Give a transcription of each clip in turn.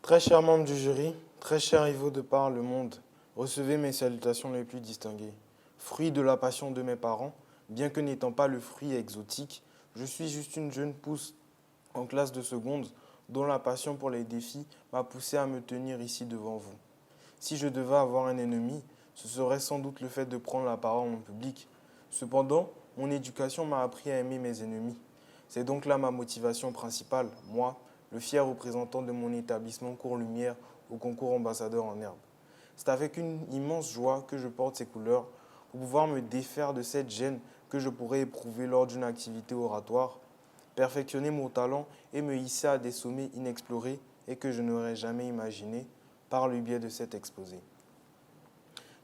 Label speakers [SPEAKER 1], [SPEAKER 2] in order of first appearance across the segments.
[SPEAKER 1] Très cher membre du jury, très cher rivaux de par le monde, recevez mes salutations les plus distinguées. Fruit de la passion de mes parents, bien que n'étant pas le fruit exotique, je suis juste une jeune pousse en classe de seconde dont la passion pour les défis m'a poussé à me tenir ici devant vous. Si je devais avoir un ennemi, ce serait sans doute le fait de prendre la parole en public. Cependant, mon éducation m'a appris à aimer mes ennemis. C'est donc là ma motivation principale, moi, le fier représentant de mon établissement Cours Lumière au concours ambassadeur en herbe. C'est avec une immense joie que je porte ces couleurs pour pouvoir me défaire de cette gêne que je pourrais éprouver lors d'une activité oratoire, perfectionner mon talent et me hisser à des sommets inexplorés et que je n'aurais jamais imaginés par le biais de cet exposé.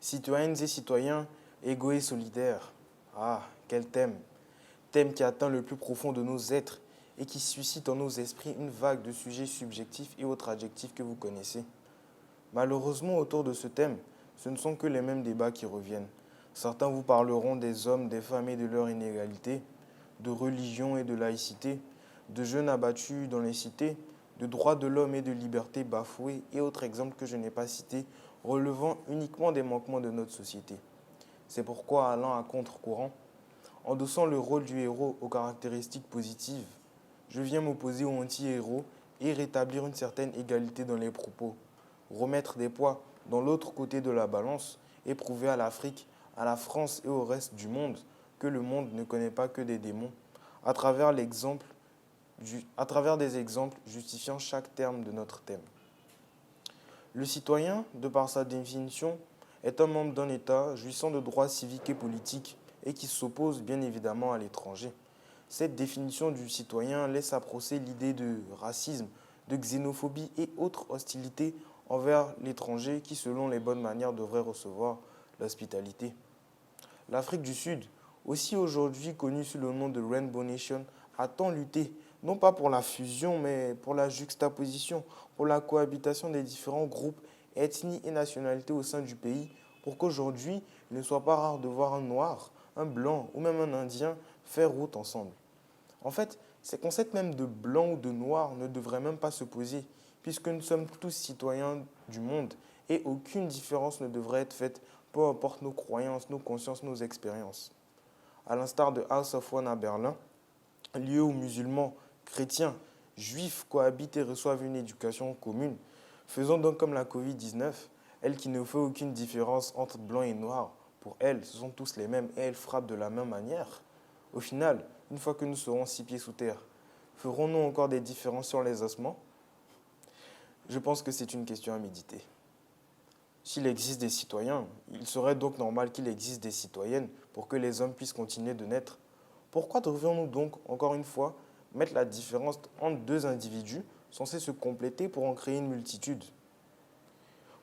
[SPEAKER 1] Citoyennes et citoyens, égaux et solidaires. Ah, quel thème! Thème qui atteint le plus profond de nos êtres et qui suscite en nos esprits une vague de sujets subjectifs et autres adjectifs que vous connaissez. Malheureusement, autour de ce thème, ce ne sont que les mêmes débats qui reviennent. Certains vous parleront des hommes, des femmes et de leur inégalité, de religion et de laïcité, de jeunes abattus dans les cités, de droits de l'homme et de libertés bafouées et autres exemples que je n'ai pas cités, relevant uniquement des manquements de notre société. C'est pourquoi, allant à contre-courant, endossant le rôle du héros aux caractéristiques positives, je viens m'opposer aux anti-héros et rétablir une certaine égalité dans les propos, remettre des poids dans l'autre côté de la balance et prouver à l'Afrique, à la France et au reste du monde que le monde ne connaît pas que des démons, à travers des exemples justifiant chaque terme de notre thème. Le citoyen, de par sa définition, est un membre d'un État jouissant de droits civiques et politiques et qui s'oppose bien évidemment à l'étranger. Cette définition du citoyen laisse à procès l'idée de racisme, de xénophobie et autres hostilités envers l'étranger qui, selon les bonnes manières, devrait recevoir l'hospitalité. L'Afrique du Sud, aussi aujourd'hui connue sous le nom de Rainbow Nation, a tant lutté, non pas pour la fusion, mais pour la juxtaposition, pour la cohabitation des différents groupes, ethnies et nationalités au sein du pays, pour qu'aujourd'hui, il ne soit pas rare de voir un noir, un blanc ou même un indien faire route ensemble. En fait, ces concepts même de blanc ou de noir ne devraient même pas se poser, puisque nous sommes tous citoyens du monde et aucune différence ne devrait être faite, peu importe nos croyances, nos consciences, nos expériences. À l'instar de House of One à Berlin, lieu où musulmans, chrétiens, juifs cohabitent et reçoivent une éducation commune, faisons donc comme la Covid-19, elle qui ne fait aucune différence entre blanc et noir. Pour elle, ce sont tous les mêmes et elles frappent de la même manière. Au final, une fois que nous serons 6 pieds sous terre, ferons-nous encore des différences sur les ossements? Je pense que c'est une question à méditer. S'il existe des citoyens, il serait donc normal qu'il existe des citoyennes pour que les hommes puissent continuer de naître. Pourquoi devrions-nous donc, encore une fois, mettre la différence entre deux individus censés se compléter pour en créer une multitude?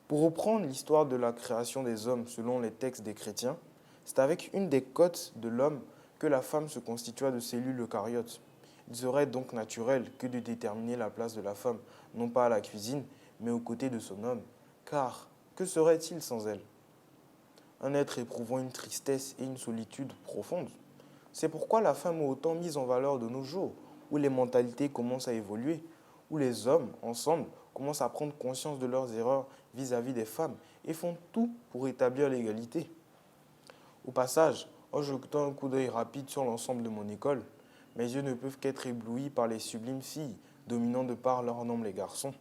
[SPEAKER 1] Pour reprendre l'histoire de la création des hommes selon les textes des chrétiens, c'est avec une des côtes de l'homme que la femme se constitua de cellules eucaryotes. Il serait donc naturel que de déterminer la place de la femme, non pas à la cuisine, mais aux côtés de son homme. Car que serait-il sans elle? Un être éprouvant une tristesse et une solitude profondes. C'est pourquoi la femme est autant mise en valeur de nos jours, où les mentalités commencent à évoluer, où les hommes, ensemble, commencent à prendre conscience de leurs erreurs vis-à-vis des femmes et font tout pour établir l'égalité. Au passage, en jetant un coup d'œil rapide sur l'ensemble de mon école, mes yeux ne peuvent qu'être éblouis par les sublimes filles, dominant de par leur nombre les garçons.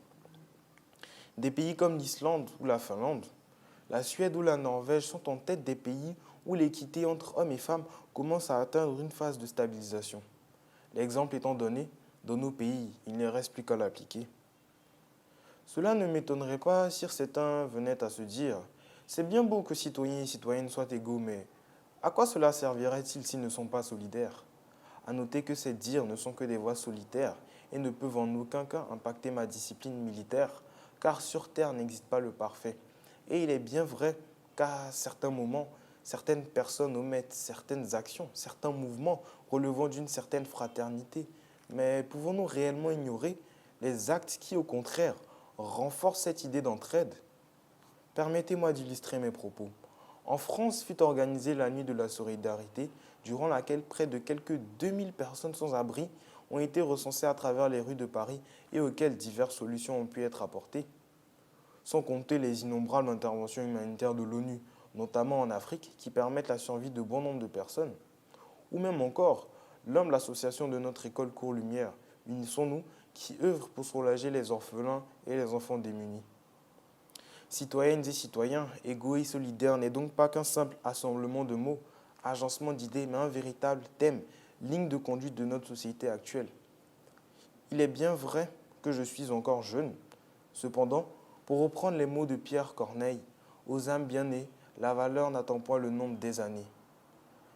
[SPEAKER 1] Des pays comme l'Islande ou la Finlande, la Suède ou la Norvège sont en tête des pays où l'équité entre hommes et femmes commence à atteindre une phase de stabilisation. L'exemple étant donné, dans nos pays, il ne reste plus qu'à l'appliquer. Cela ne m'étonnerait pas si certains venaient à se dire « C'est bien beau que citoyens et citoyennes soient égaux, mais à quoi cela servirait-il s'ils ne sont pas solidaires ?» À noter que ces dires ne sont que des voix solitaires et ne peuvent en aucun cas impacter ma discipline militaire, car sur Terre n'existe pas le parfait. Et il est bien vrai qu'à certains moments, certaines personnes omettent certaines actions, certains mouvements relevant d'une certaine fraternité. Mais pouvons-nous réellement ignorer les actes qui, au contraire, renforcent cette idée d'entraide? Permettez-moi d'illustrer mes propos. En France fut organisée la nuit de la solidarité, durant laquelle près de quelques 2000 personnes sans abri ont été recensés à travers les rues de Paris et auxquels diverses solutions ont pu être apportées, sans compter les innombrables interventions humanitaires de l'ONU, notamment en Afrique, qui permettent la survie de bon nombre de personnes, ou même encore l'humble association de notre école Cours Lumière, Unissons-nous, qui œuvre pour soulager les orphelins et les enfants démunis. Citoyennes et citoyens, égaux et solidaires n'est donc pas qu'un simple assemblement de mots, agencement d'idées, mais un véritable thème, ligne de conduite de notre société actuelle. Il est bien vrai que je suis encore jeune. Cependant, pour reprendre les mots de Pierre Corneille, aux âmes bien nées, la valeur n'attend point le nombre des années.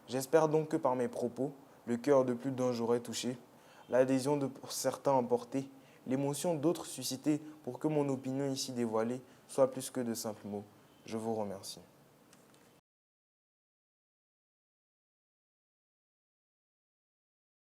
[SPEAKER 1] J'espère donc que par mes propos, le cœur de plus d'un j'aurai touché, l'adhésion de certains emporté, l'émotion d'autres suscitée pour que mon opinion ici dévoilée soit plus que de simples mots. Je vous remercie.